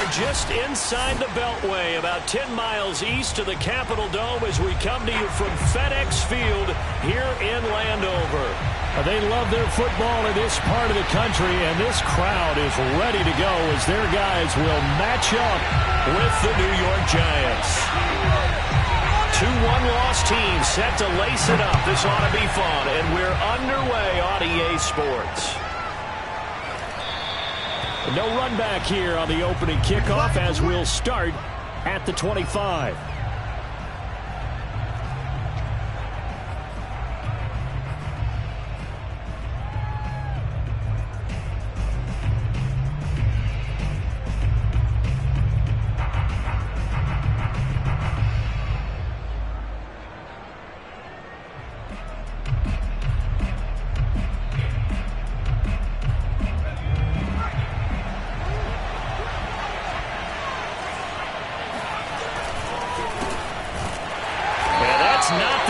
are just inside the Beltway, about 10 miles east of the Capitol Dome as we come to you from FedEx Field here in Landover. They love their football in this part of the country, and this crowd is ready to go as their guys will match up with the New York Giants. Two one-loss teams set to lace it up. This ought to be fun, and we're underway on EA Sports. No run back here on the opening kickoff as we'll start at the 25.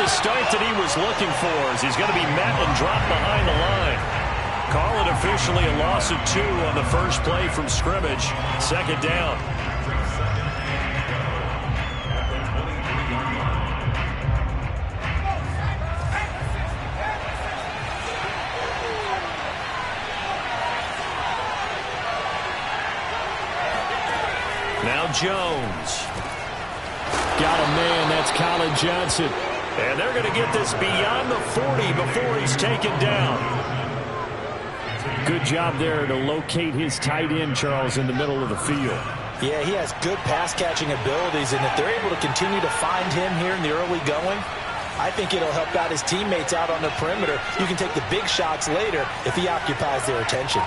Start that he was looking for as he's going to be met and dropped behind the line. Call it officially a loss of 2 on the first play from scrimmage. Second down. Now Jones. Got a man, that's Colin Johnson. And they're going to get this beyond the 40 before he's taken down. Good job there to locate his tight end, Charles, in the middle of the field. Yeah, he has good pass-catching abilities, and if they're able to continue to find him here in the early going, I think it'll help out his teammates out on the perimeter. You can take the big shots later if he occupies their attention.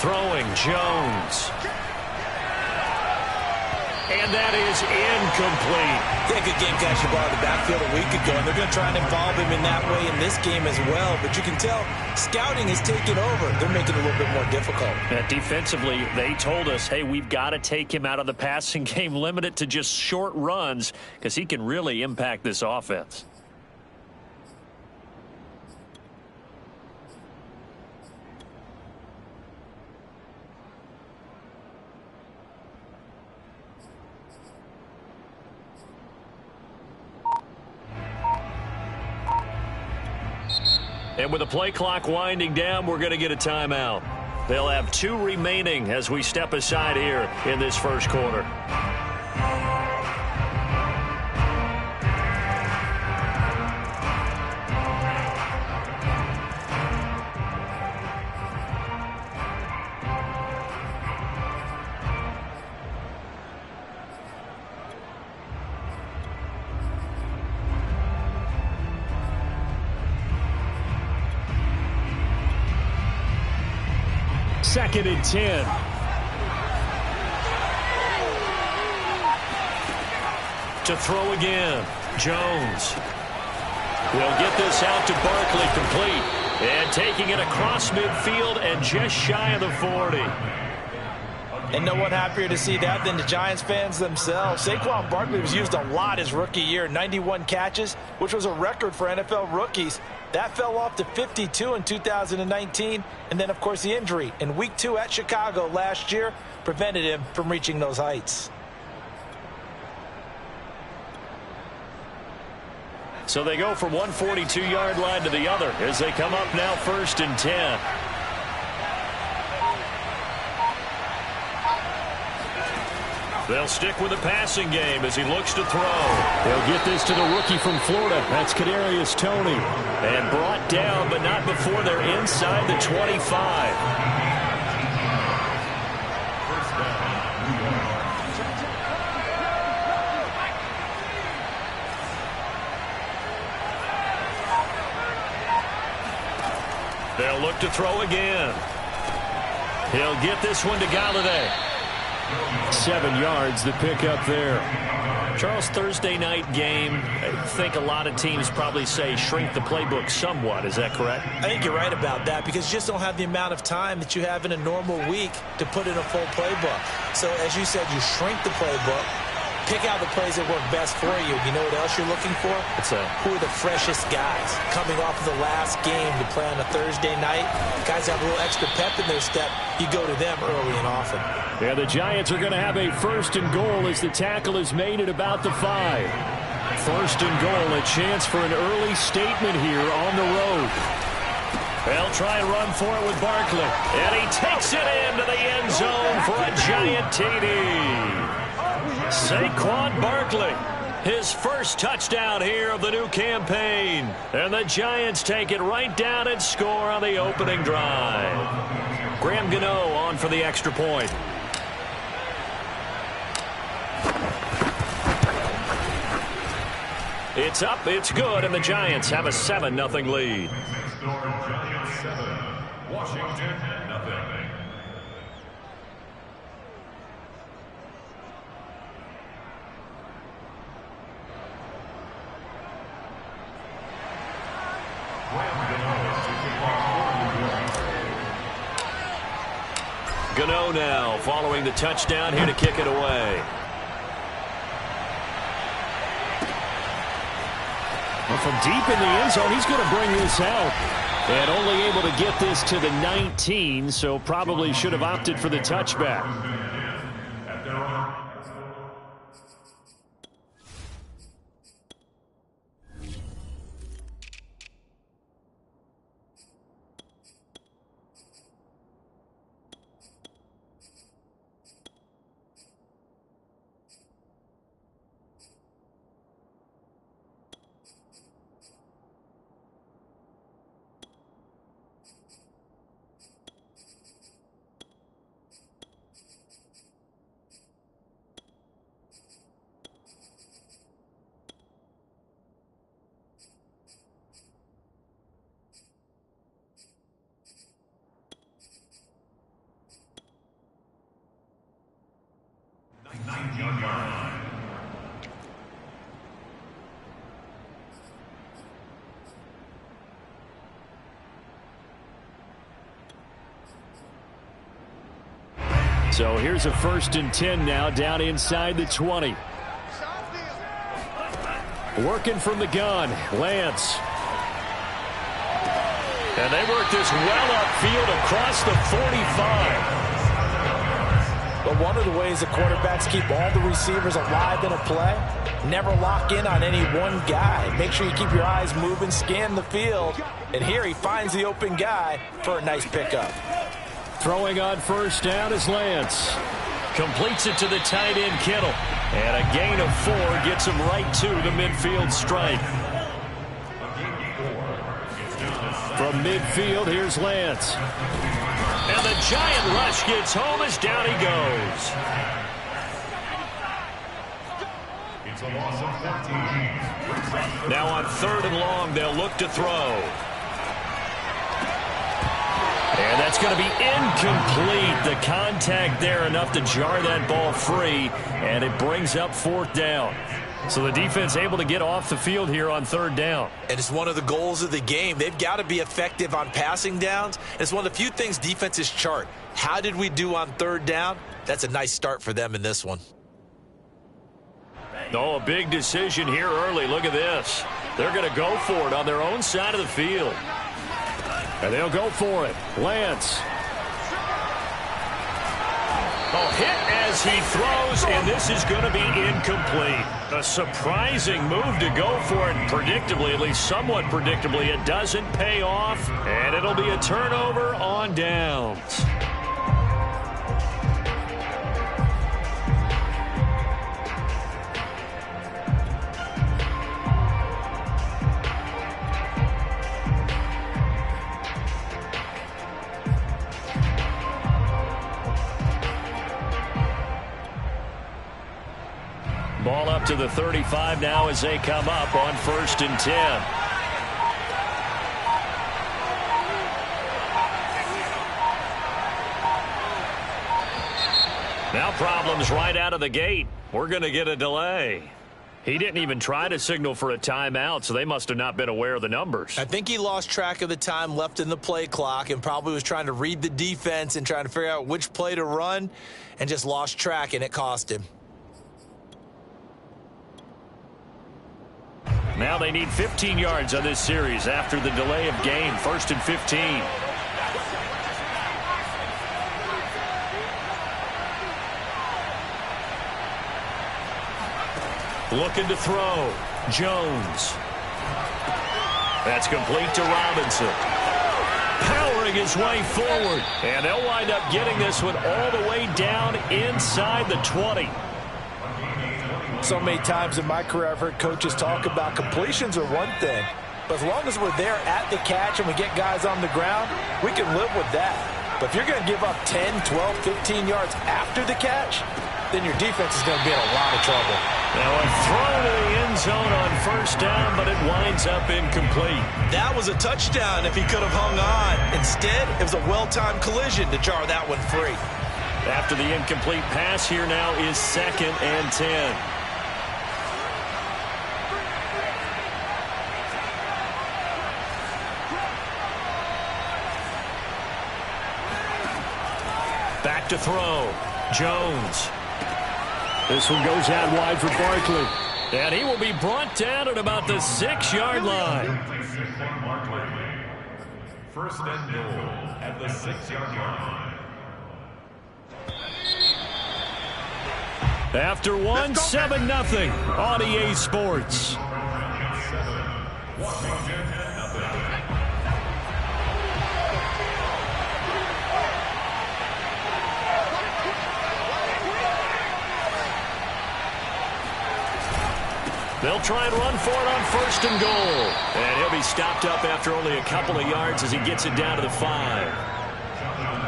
Throwing Jones. And that is incomplete. Yeah, good game catching the ball in the backfield a week ago, and they're going to try and involve him in that way in this game as well. But you can tell scouting is taking over. They're making it a little bit more difficult. Defensively, they told us, hey, we've got to take him out of the passing game, limit it to just short runs, because he can really impact this offense. And with the play clock winding down, we're going to get a timeout. They'll have 2 remaining as we step aside here in this first quarter. Second and 10. To throw again. Jones will get this out to Barkley, complete. And taking it across midfield and just shy of the 40. And no one happier to see that than the Giants fans themselves. Saquon Barkley was used a lot his rookie year, 91 catches, which was a record for NFL rookies. That fell off to 52 in 2019. And then, of course, the injury in Week 2 at Chicago last year prevented him from reaching those heights. So they go from one 42-yard line to the other as they come up now 1st and 10. They'll stick with the passing game as he looks to throw. They'll get this to the rookie from Florida. That's Kadarius Toney. And brought down, but not before they're inside the 25. They'll look to throw again. He'll get this one to Galladay. 7 yards, the pick up there. Charles, Thursday night game, I think a lot of teams probably say shrink the playbook somewhat. Is that correct? I think you're right about that because you just don't have the amount of time that you have in a normal week to put in a full playbook. So, as you said, you shrink the playbook. Pick out the plays that work best for you. You know what else you're looking for? Who are the freshest guys coming off of the last game to play on a Thursday night? Guys have a little extra pep in their step. You go to them early and often. Yeah, the Giants are going to have a 1st and goal as the tackle is made at about the 5. 1st and goal, a chance for an early statement here on the road. They'll try and run for it with Barkley. And he takes it into the end zone for a Giant TD. Saquon Barkley, his first touchdown here of the new campaign. And the Giants take it right down and score on the opening drive. Graham Gano on for the extra point. It's up, it's good, and the Giants have a 7-0 lead. Giants 7, Washington 0. Gano now following the touchdown here to kick it away. Well, from deep in the end zone, he's going to bring this out. And only able to get this to the 19, so probably should have opted for the touchback. So here's a 1st and 10 now down inside the 20. Working from the gun, Lance. And they work this well upfield across the 45. But one of the ways the quarterbacks keep all the receivers alive in a play, never lock in on any one guy. Make sure you keep your eyes moving, scan the field. And here he finds the open guy for a nice pickup. Throwing on 1st down is Lance. Completes it to the tight end, Kittle. And a gain of 4 gets him right to the midfield stripe. From midfield, here's Lance. And the Giant rush gets home as down he goes. It's a loss of 14. Now on 3rd and long, they'll look to throw. And that's going to be incomplete. The contact there enough to jar that ball free, and it brings up 4th down. So the defense able to get off the field here on 3rd down. And it's one of the goals of the game. They've got to be effective on passing downs. It's one of the few things defenses chart. How did we do on 3rd down? That's a nice start for them in this one. Oh, a big decision here early. Look at this. They're going to go for it on their own side of the field. And they'll go for it. Lance. Oh, hit as he throws, and this is going to be incomplete. A surprising move to go for it. Predictably, at least somewhat predictably, it doesn't pay off, and it'll be a turnover on downs. Ball up to the 35 now as they come up on 1st and 10. Now problems right out of the gate. We're going to get a delay. He didn't even try to signal for a timeout, so they must have not been aware of the numbers. I think he lost track of the time left in the play clock and probably was trying to read the defense and trying to figure out which play to run and just lost track, and it cost him. Now they need 15 yards on this series after the delay of game. 1st and 15. Looking to throw. Jones. That's complete to Robinson. Powering his way forward. And they'll wind up getting this one all the way down inside the 20. So many times in my career I've heard coaches talk about completions are one thing. But as long as we're there at the catch and we get guys on the ground, we can live with that. But if you're going to give up 10, 12, 15 yards after the catch, then your defense is going to be in a lot of trouble. Now a throw to the end zone on 1st down, but it winds up incomplete. That was a touchdown if he could have hung on. Instead, it was a well-timed collision to jar that one free. After the incomplete pass, here now is 2nd and 10. Back to throw. Jones. This one goes out wide for Barkley. And he will be brought down at about the 6-yard line. 1st and goal at the 6-yard line. After one, 7-0 on EA Sports. Washington, nothing. They'll try and run for it on 1st and goal. And he'll be stopped up after only a couple of yards as he gets it down to the 5.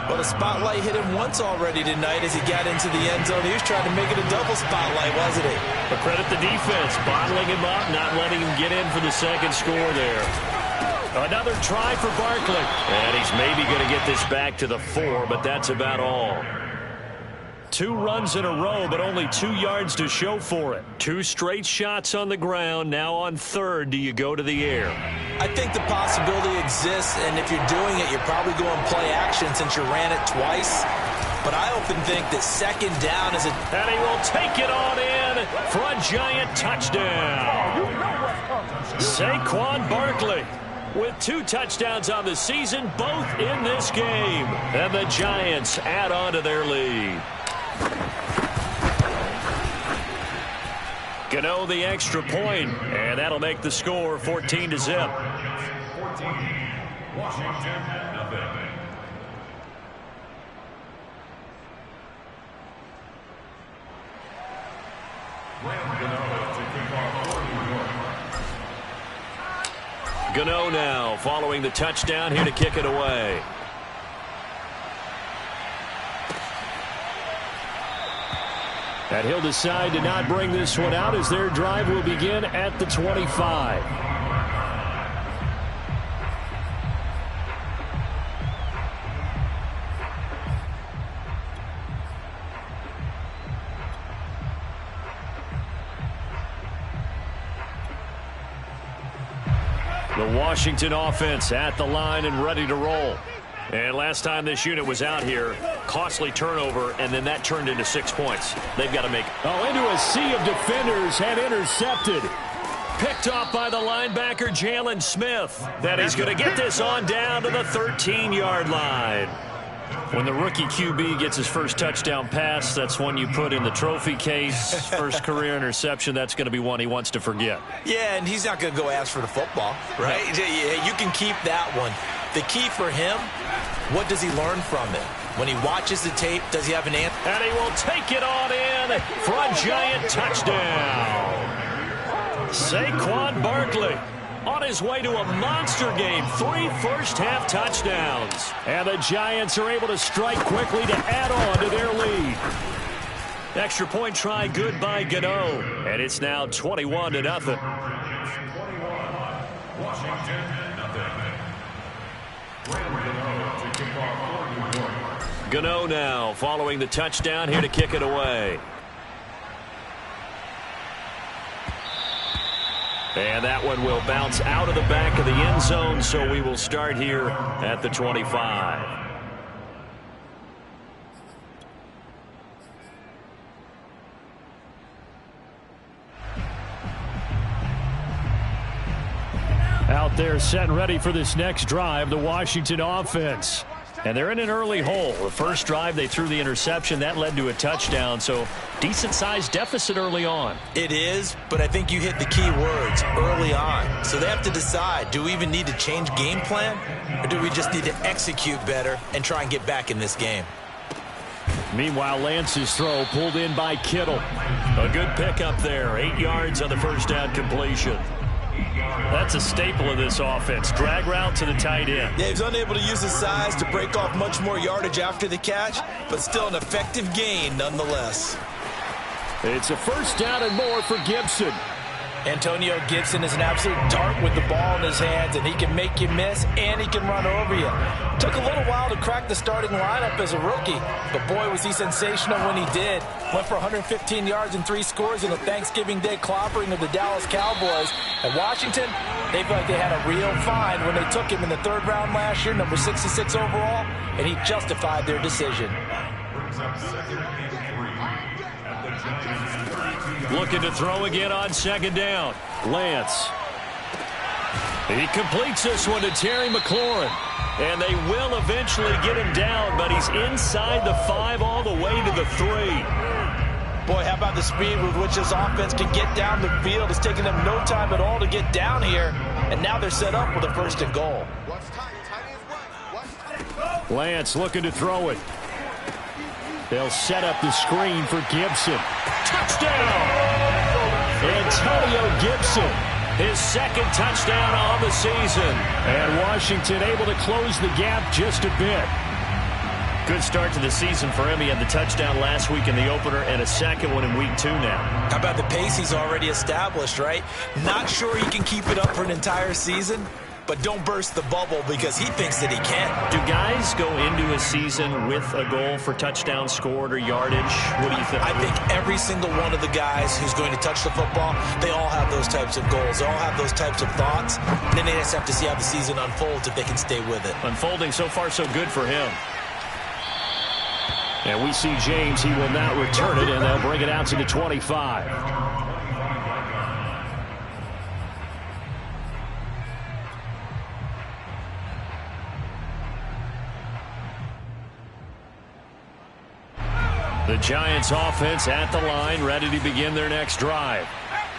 But a spotlight hit him once already tonight as he got into the end zone. He was trying to make it a double spotlight, wasn't he? But credit the defense, bottling him up, not letting him get in for the 2nd score there. Another try for Barkley. And he's maybe going to get this back to the 4, but that's about all. 2 runs in a row, but only 2 yards to show for it. 2 straight shots on the ground. Now on 3rd, do you go to the air? I think the possibility exists, and if you're doing it, you're probably going play action since you ran it twice. But I often think that 2nd down is a... And he will take it on in for a Giant touchdown. Saquon Barkley with 2 touchdowns on the season, both in this game. And the Giants add on to their lead. Gano the extra point, and that'll make the score 14-0. 14. Washington, nothing. Gano now following the touchdown here to kick it away. And he'll decide to not bring this one out as their drive will begin at the 25. The Washington offense at the line and ready to roll. And last time this unit was out here, costly turnover, and then that turned into 6 points. They've got to make... Oh, into a sea of defenders and intercepted. Picked off by the linebacker, Jalen Smith. That he's going to get this on down to the 13-yard line. When the rookie QB gets his first touchdown pass, that's one you put in the trophy case. First career interception, that's going to be one he wants to forget. Yeah, and he's not going to go ask for the football, right? You can keep that one. The key for him, what does he learn from it? When he watches the tape, does he have an answer? And he will take it on in for a Giant touchdown. Saquon Barkley on his way to a monster game. 3 first-half touchdowns. And the Giants are able to strike quickly to add on to their lead. Extra point try good by Gano. And it's now 21-0. Washington, nothing. Gano now following the touchdown here to kick it away. And that one will bounce out of the back of the end zone, so we will start here at the 25. Out there set and ready for this next drive, the Washington offense. And they're in an early hole. The first drive, they threw the interception. That led to a touchdown, so decent-sized deficit early on. It is, but I think you hit the key words, early on. So they have to decide, do we even need to change game plan, or do we just need to execute better and try and get back in this game? Meanwhile, Lance's throw pulled in by Kittle. A good pickup there. 8 yards on the first down completion. That's a staple of this offense. Drag route to the tight end. Yeah, he's unable to use his size to break off much more yardage after the catch, but still an effective gain nonetheless. It's a first down and more for Gibson. Antonio Gibson is an absolute dart with the ball in his hands, and he can make you miss, and he can run over you. Took a little while to crack the starting lineup as a rookie, but boy, was he sensational when he did. Went for 115 yards and 3 scores in a Thanksgiving Day clobbering of the Dallas Cowboys. And Washington, they feel like they had a real find when they took him in the 3rd round last year, number 66 overall, and he justified their decision. Looking to throw again on 2nd down. Lance. He completes this one to Terry McLaurin. And they will eventually get him down, but he's inside the 5 all the way to the 3. Boy, how about the speed with which this offense can get down the field. It's taken them no time at all to get down here. And now they're set up with a 1st and goal. Lance looking to throw it. They'll set up the screen for Gibson. Touchdown! Antonio Gibson. His 2nd touchdown on the season. And Washington able to close the gap just a bit. Good start to the season for him. He had the touchdown last week in the opener and a 2nd one in week 2 now. How about the pace he's already established, right? Not sure he can keep it up for an entire season, but don't burst the bubble because he thinks that he can. Do guys go into a season with a goal for touchdown scored or yardage? What do you think? I think every single one of the guys who's going to touch the football, they all have those types of goals. They all have those types of thoughts. And then they just have to see how the season unfolds if they can stay with it. Unfolding so far so good for him. And we see James. He will now return it, and they'll bring it out to the 25. The Giants offense at the line, ready to begin their next drive.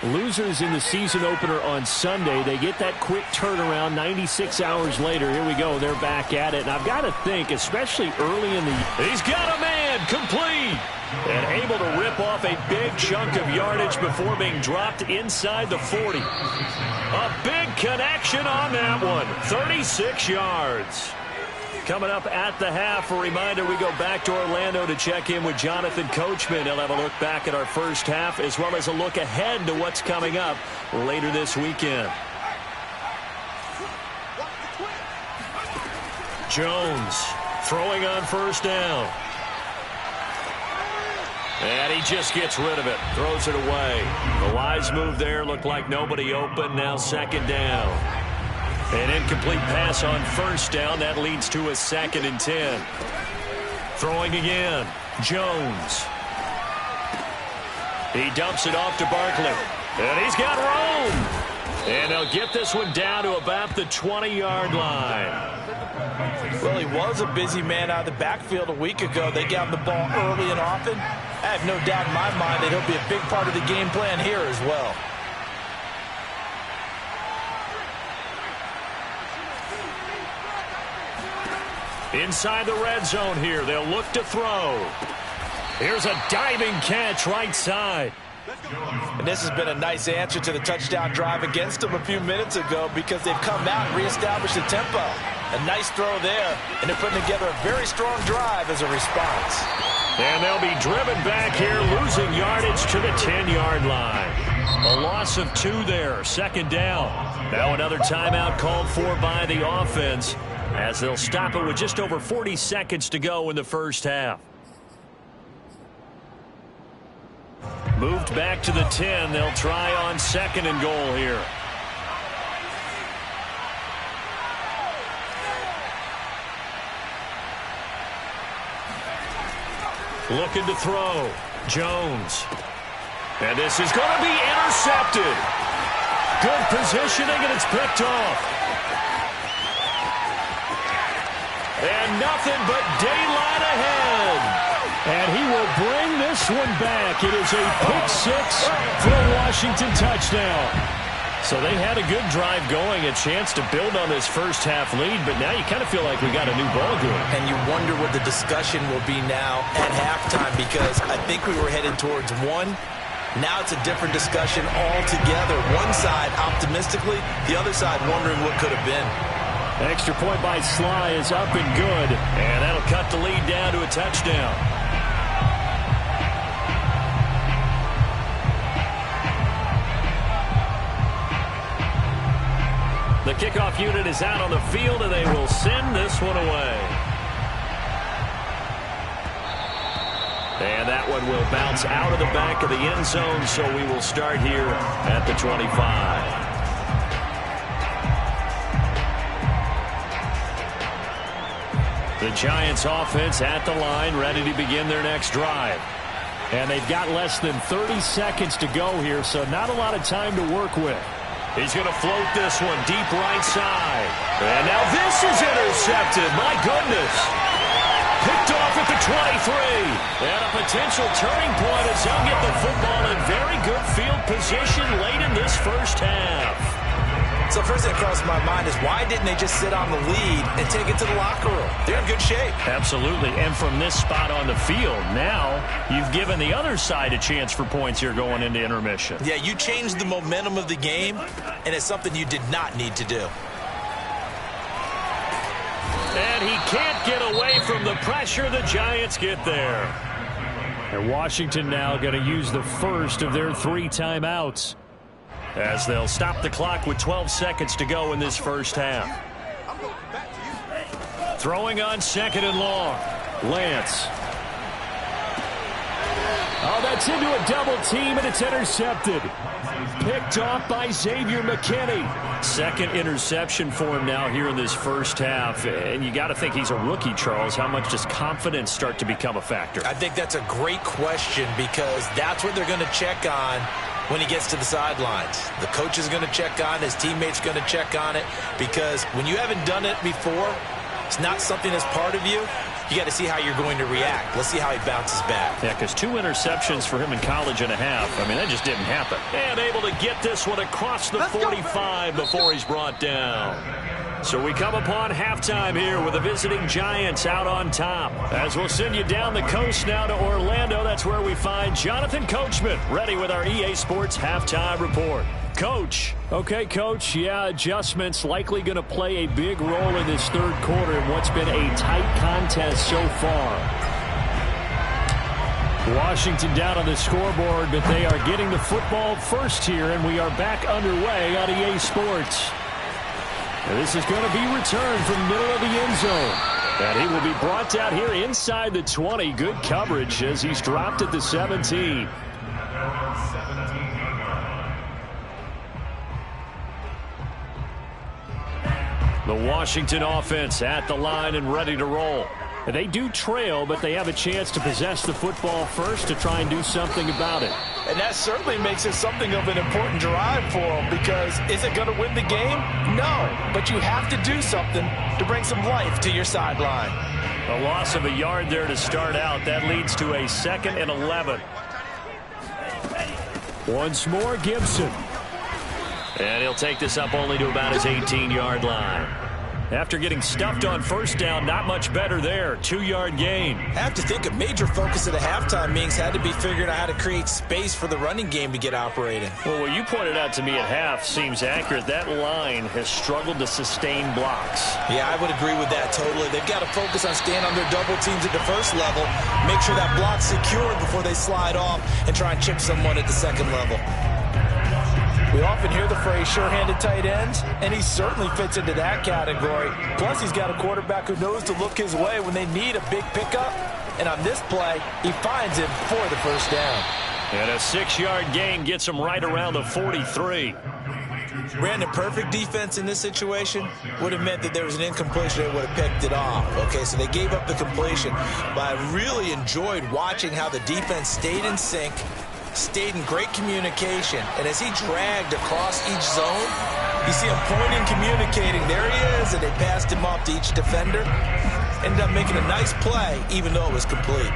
Losers in the season opener on Sunday. They get that quick turnaround 96 hours later. Here we go. They're back at it. And I've got to think, especially early in the... He's got a man complete. And able to rip off a big chunk of yardage before being dropped inside the 40. A big connection on that one. 36 yards. Coming up at the half, a reminder, we go back to Orlando to check in with Jonathan Coachman. He'll have a look back at our first half as well as a look ahead to what's coming up later this weekend. Jones throwing on 1st down. And he just gets rid of it, throws it away. The wise move there, looked like nobody open, now 2nd down. An incomplete pass on 1st down. That leads to a 2nd and 10. Throwing again. Jones. He dumps it off to Barkley. And he's got room. And they'll get this one down to about the 20-yard line. Well, he was a busy man out of the backfield a week ago. They got him the ball early and often. I have no doubt in my mind that he'll be a big part of the game plan here as well. Inside the red zone here. They'll look to throw. Here's a diving catch right side. And this has been a nice answer to the touchdown drive against them a few minutes ago because they've come out and reestablished the tempo. A nice throw there, and they're putting together a very strong drive as a response. And they'll be driven back here, losing yardage to the 10-yard line. A loss of 2 there, 2nd down. Now another timeout called for by the offense as they'll stop it with just over 40 seconds to go in the first half. Moved back to the 10. They'll try on 2nd and goal here. Looking to throw. Jones. And this is going to be intercepted. Good positioning, and it's picked off. And nothing but daylight ahead. And he will bring this one back. It is a pick six for a Washington touchdown. So they had a good drive going, a chance to build on this first half lead, but now you kind of feel like we got a new ball game. And you wonder what the discussion will be now at halftime, because I think we were headed towards one. Now it's a different discussion altogether. One side optimistically, the other side wondering what could have been. Extra point by Sly is up and good, and that'll cut the lead down to a touchdown. The kickoff unit is out on the field, and they will send this one away. And that one will bounce out of the back of the end zone, so we will start here at the 25. The Giants offense at the line, ready to begin their next drive. And they've got less than 30 seconds to go here, so not a lot of time to work with. He's going to float this one deep right side. And now this is intercepted. My goodness. Picked off at the 23. And a potential turning point as they'll get the football in very good field position late in this first half. So first thing that crossed my mind is, why didn't they just sit on the lead and take it to the locker room? They're in good shape. Absolutely. And from this spot on the field, now you've given the other side a chance for points here going into intermission. Yeah, you changed the momentum of the game, and it's something you did not need to do. And he can't get away from the pressure. The Giants get there. And Washington now going to use the first of their 3 timeouts, as they'll stop the clock with 12 seconds to go in this first half. Throwing on 2nd and long. Lance. Oh, that's into a double team, and it's intercepted. Picked off by Xavier McKinney. 2nd interception for him now here in this first half. And you got to think he's a rookie, Charles. How much does confidence start to become a factor? I think that's a great question, because that's what they're going to check on when he gets to the sidelines. The coach is going to check on, his teammates going to check on it, because when you haven't done it before, it's not something that's part of you. You got to see how you're going to react. Let's see how he bounces back. Yeah, because 2 interceptions for him in college and a half. I mean, that just didn't happen. And able to get this one across the 45 before he's brought down. So we come upon halftime here with the visiting Giants out on top. As we'll send you down the coast now to Orlando, that's where we find Jonathan Coachman, ready with our EA Sports Halftime Report. Coach. Okay, Coach, yeah, adjustments likely going to play a big role in this third quarter in what's been a tight contest so far. Washington down on the scoreboard, but they are getting the football first here, and we are back underway on EA Sports. And this is going to be returned from the middle of the end zone. And he will be brought down here inside the 20. Good coverage as he's dropped at the 17. The Washington offense at the line and ready to roll. And they do trail, but they have a chance to possess the football first to try and do something about it. And that certainly makes it something of an important drive for them, because is it going to win the game? No, but you have to do something to bring some life to your sideline. A loss of a yard there to start out. That leads to a 2nd and 11. Once more, Gibson. And he'll take this up only to about his 18-yard line. After getting stuffed on first down, not much better there. 2-yard gain. I have to think a major focus of the halftime meetings had to be figuring out how to create space for the running game to get operating. Well, what you pointed out to me at half seems accurate. That line has struggled to sustain blocks. Yeah, I would agree with that totally. They've got to focus on staying on their double teams at the first level, make sure that block's secured before they slide off and try and chip someone at the second level. We often hear the phrase sure-handed tight ends, and he certainly fits into that category. Plus, he's got a quarterback who knows to look his way when they need a big pickup. And on this play, he finds him for the first down. And a 6-yard gain gets him right around the 43. Brandon, perfect defense in this situation would have meant that there was an incompletion. They would have picked it off. Okay, so they gave up the completion. But I really enjoyed watching how the defense stayed in sync, stayed in great communication. And as he dragged across each zone, you see him pointing, communicating. There he is, and they passed him off to each defender. Ended up making a nice play, even though it was complete.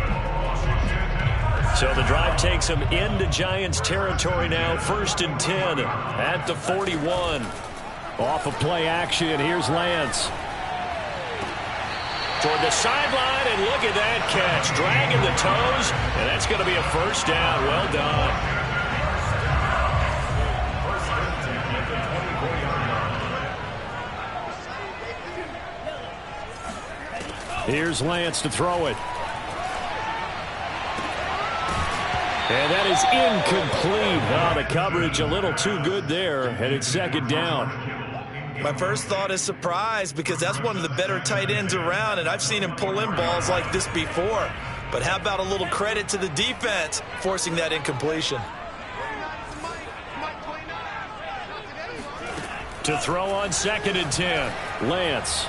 So the drive takes him into Giants territory now. 1st and 10 at the 41. Off of play action, here's Lance. Toward the sideline, and look at that catch. Dragging the toes, and that's going to be a first down. Well done. Here's Lance to throw it. And that is incomplete. Oh, the coverage a little too good there, and it's 2nd down. My first thought is surprise, because that's one of the better tight ends around, and I've seen him pull in balls like this before. But how about a little credit to the defense forcing that incompletion? To throw on 2nd and 10, Lance.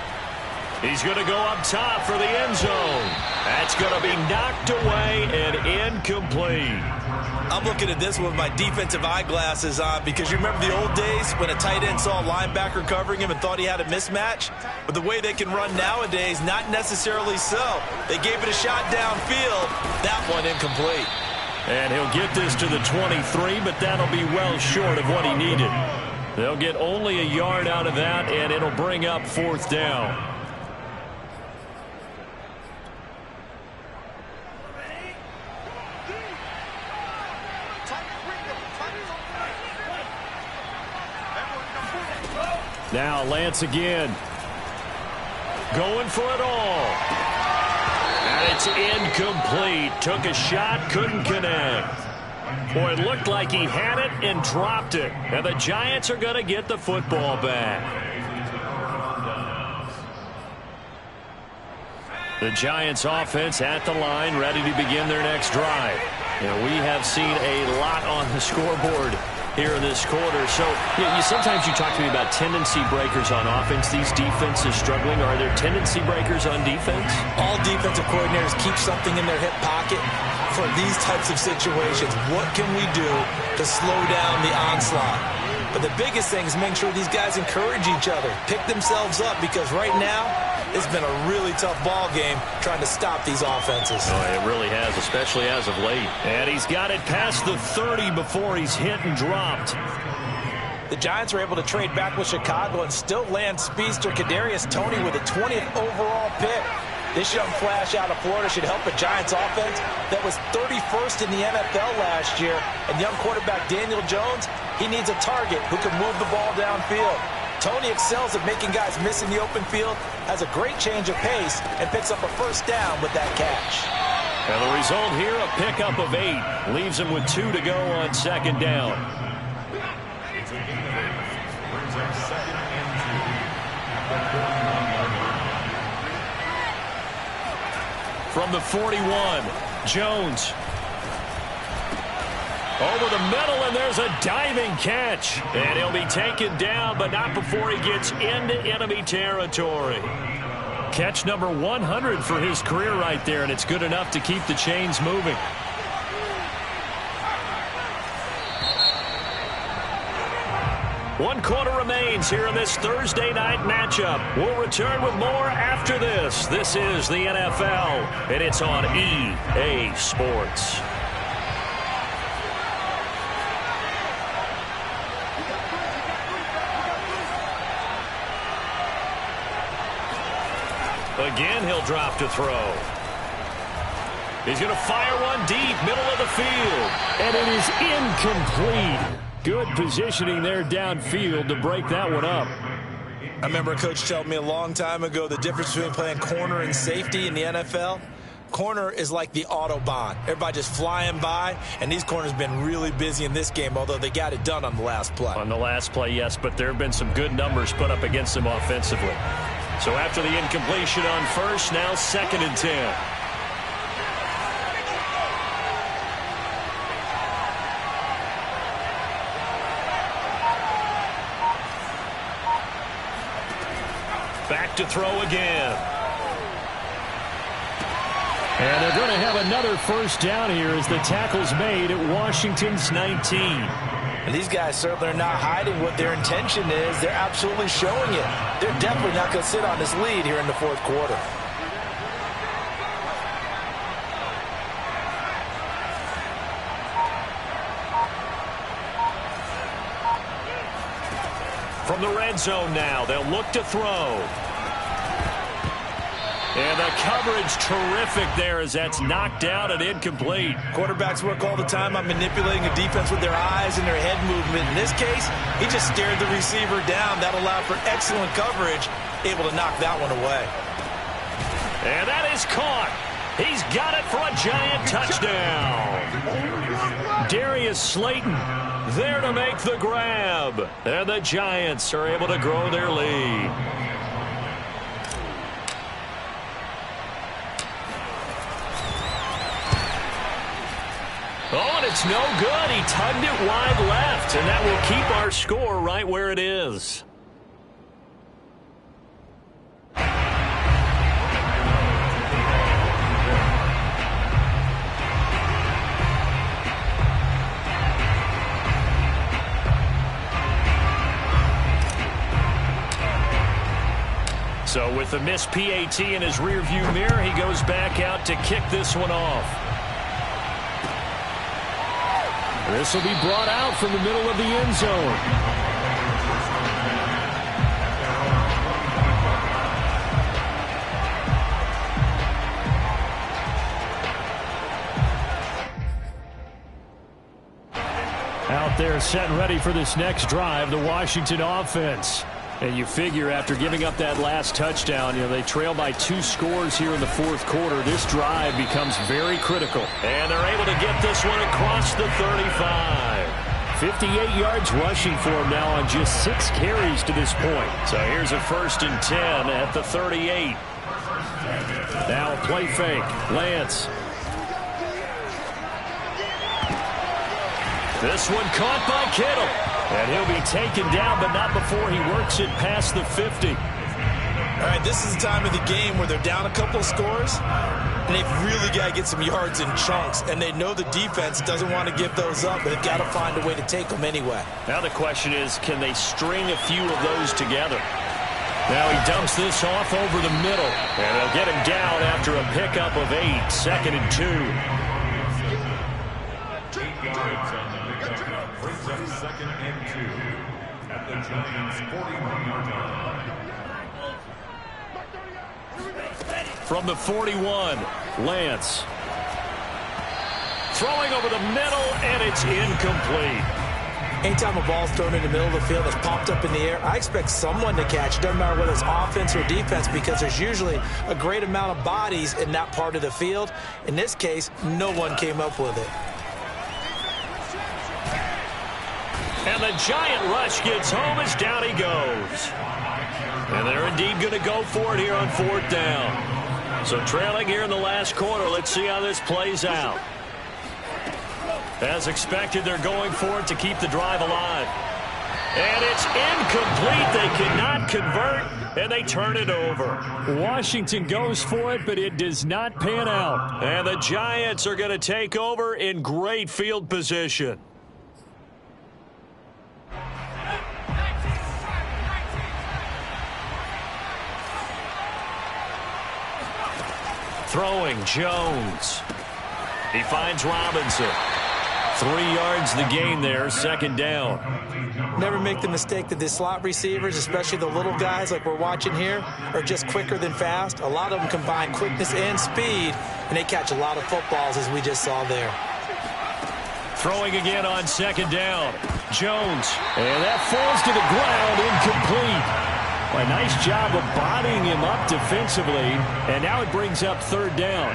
He's going to go up top for the end zone. That's going to be knocked away and incomplete. I'm looking at this with my defensive eyeglasses on, because you remember the old days when a tight end saw a linebacker covering him and thought he had a mismatch? But the way they can run nowadays, not necessarily so. They gave it a shot downfield. That one incomplete. And he'll get this to the 23, but that'll be well short of what he needed. They'll get only a yard out of that, and it'll bring up 4th down. Now Lance again. Going for it all. And it's incomplete. Took a shot, couldn't connect. Boy, it looked like he had it and dropped it. And the Giants are going to get the football back. The Giants offense at the line, ready to begin their next drive. And we have seen a lot on the scoreboard here in this quarter. So sometimes you talk to me about tendency breakers on offense. These defenses struggling. Are there tendency breakers on defense? All defensive coordinators keep something in their hip pocket for these types of situations. What can we do to slow down the onslaught? But the biggest thing is making sure these guys encourage each other, pick themselves up, because right now it's been a really tough ball game trying to stop these offenses. Oh, it really has, especially as of late. And he's got it past the 30 before he's hit and dropped. The Giants are able to trade back with Chicago and still land speedster Kadarius Toney with a 20th overall pick. This young flash out of Florida should help a Giants offense that was 31st in the NFL last year. And young quarterback Daniel Jones, he needs a target who can move the ball downfield. Toney excels at making guys miss in the open field, has a great change of pace, and picks up a first down with that catch. And the result here, a pickup of 8. Leaves him with 2 to go on 2nd down. From the 41, Jones. Over the middle, and there's a diving catch. And he'll be taken down, but not before he gets into enemy territory. Catch number 100 for his career right there, and it's good enough to keep the chains moving. One quarter remains here in this Thursday night matchup. We'll return with more after this. This is the NFL, and it's on EA Sports. Again, he'll drop to throw. He's going to fire one deep, middle of the field. And it is incomplete. Good positioning there downfield to break that one up. I remember a coach told me a long time ago the difference between playing corner and safety in the NFL. Corner is like the Autobahn. Everybody just flying by, and these corners have been really busy in this game, although they got it done on the last play. On the last play, yes, but there have been some good numbers put up against them offensively. So after the incompletion on first, now 2nd and 10. Back to throw again. And they're going to have another first down here as the tackle's made at Washington's 19. And these guys certainly are not hiding what their intention is. They're absolutely showing it. They're definitely not going to sit on this lead here in the fourth quarter. From the red zone now, they'll look to throw. And the coverage terrific there as that's knocked out and incomplete. Quarterbacks work all the time on manipulating a defense with their eyes and their head movement. In this case, he just stared the receiver down. That allowed for excellent coverage, able to knock that one away. And that is caught. He's got it for a Giant touchdown. Darius Slayton there to make the grab. And the Giants are able to grow their lead. Oh, and it's no good. He tugged it wide left, and that will keep our score right where it is. So with the missed PAT in his rearview mirror, he goes back out to kick this one off. This will be brought out from the middle of the end zone. Out there set and ready for this next drive, the Washington offense. And you figure after giving up that last touchdown, they trail by 2 scores here in the fourth quarter. This drive becomes very critical. And they're able to get this one across the 35. 58 yards rushing for him now on just 6 carries to this point. So here's a 1st and 10 at the 38. Now a play fake. Lance. This one caught by Kittle. And he'll be taken down, but not before he works it past the 50. All right, this is the time of the game where they're down a couple of scores, and they've really got to get some yards in chunks, and they know the defense doesn't want to give those up, but they've got to find a way to take them anyway. Now the question is, can they string a few of those together? Now he dumps this off over the middle, and they'll get him down after a pickup of 8, 2nd and 2. 8 yards on the pickup. Brings up 2nd and 2 at the Giants' 41-yard line. From the 41, Lance. Throwing over the middle, and it's incomplete. Anytime a ball's thrown in the middle of the field that's popped up in the air, I expect someone to catch. It doesn't matter whether it's offense or defense, because there's usually a great amount of bodies in that part of the field. In this case, no one came up with it. And the Giant rush gets home as down he goes. And they're indeed going to go for it here on 4th down. So trailing here in the last quarter, let's see how this plays out. As expected, they're going for it to keep the drive alive. And it's incomplete. They cannot convert, and they turn it over. Washington goes for it, but it does not pan out. And the Giants are going to take over in great field position. Throwing, Jones. He finds Robinson. 3 yards the gain there, 2nd down. Never make the mistake that the slot receivers, especially the little guys like we're watching here, are just quicker than fast. A lot of them combine quickness and speed, and they catch a lot of footballs, as we just saw there. Throwing again on 2nd down. Jones. And that falls to the ground, incomplete. A nice job of bodying him up defensively, and now it brings up 3rd down.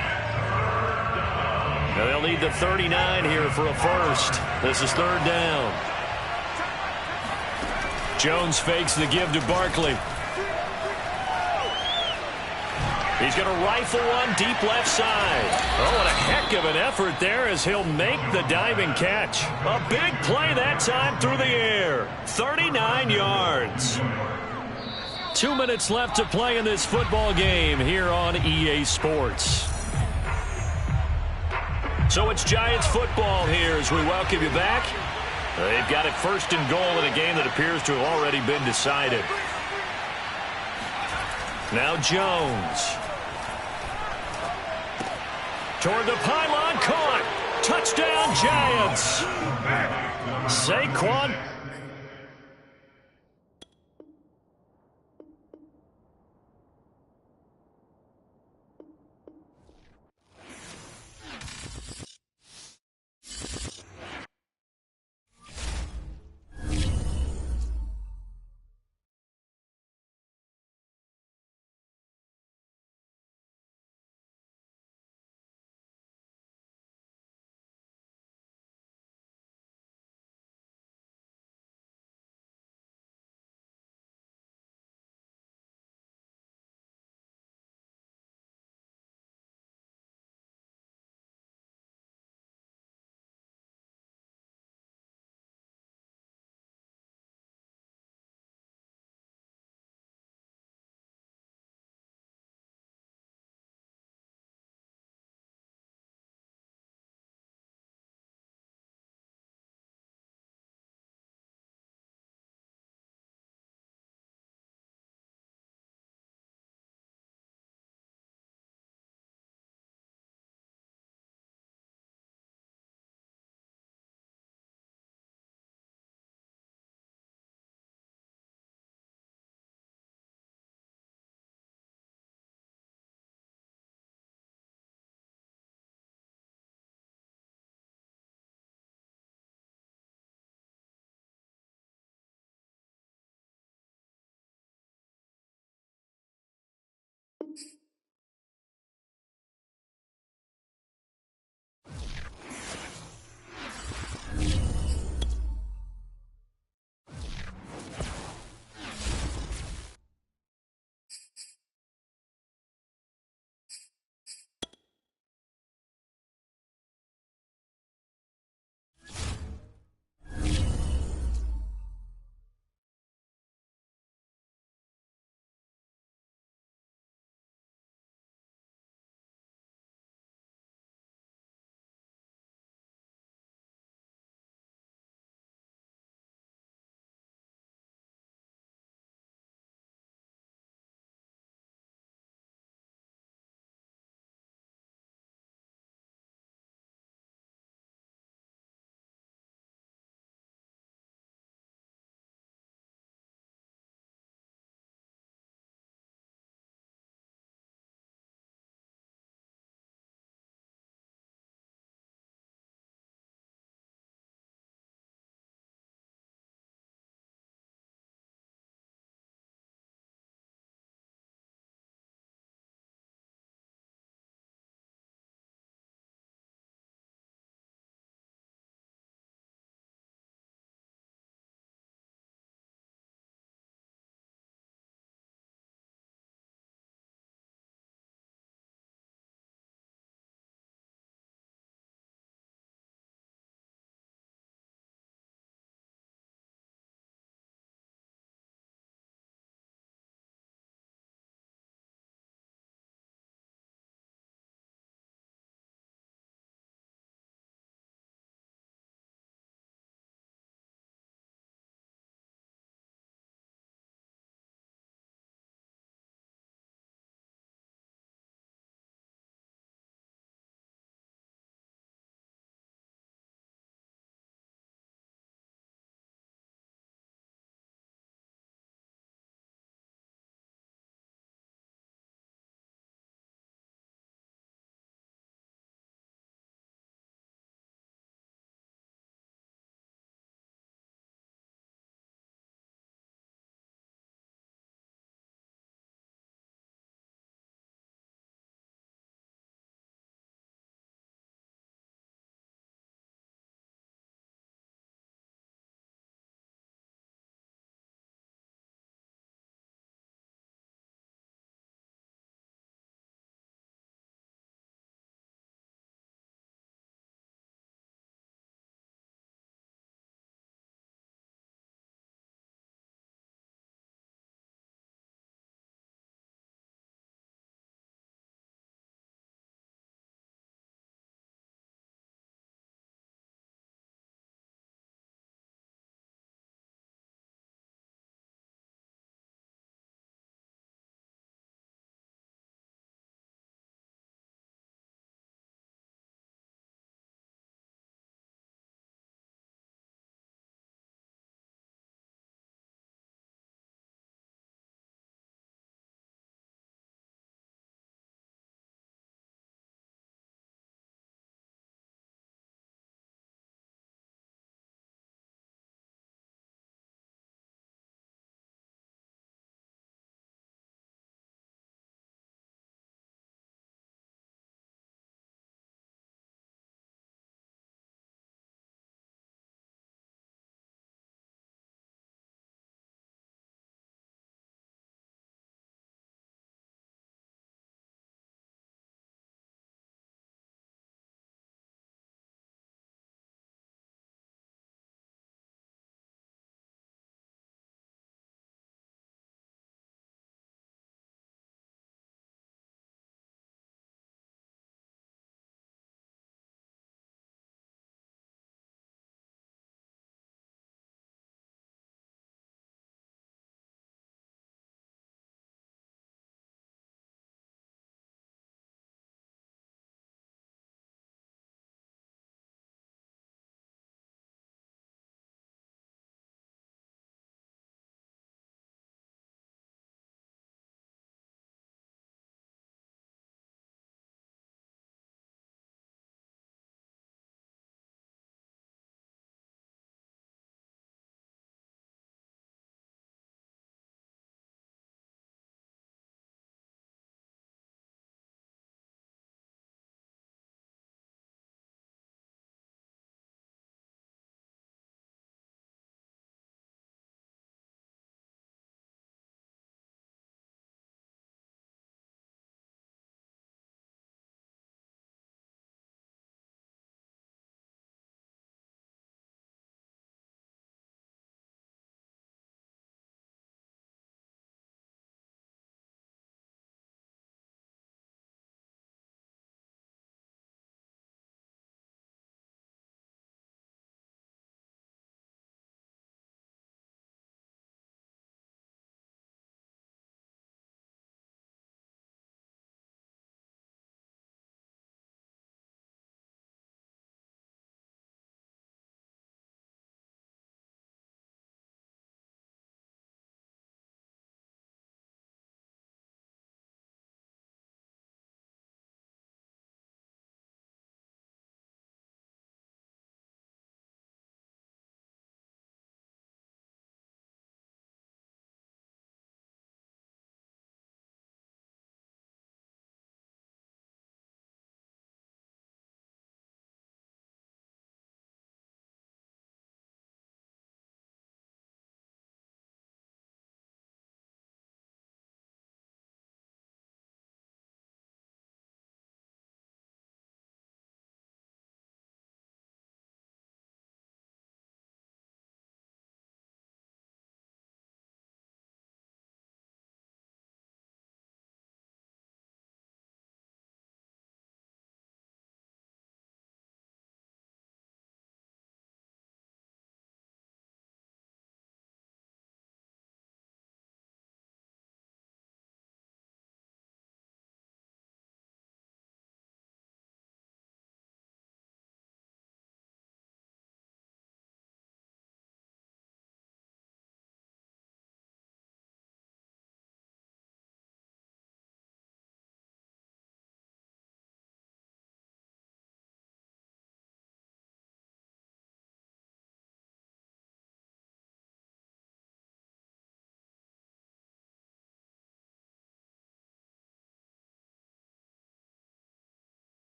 Now they'll need the 39 here for a first. This is 3rd down. Jones fakes the give to Barkley. He's going to rifle one deep left side. Oh, and a heck of an effort there as he'll make the diving catch. A big play that time through the air. 39 yards. 2 minutes left to play in this football game here on EA Sports. So it's Giants football here as we welcome you back. They've got it first and goal in a game that appears to have already been decided. Now Jones. Toward the pylon, caught. Touchdown, Giants. Saquon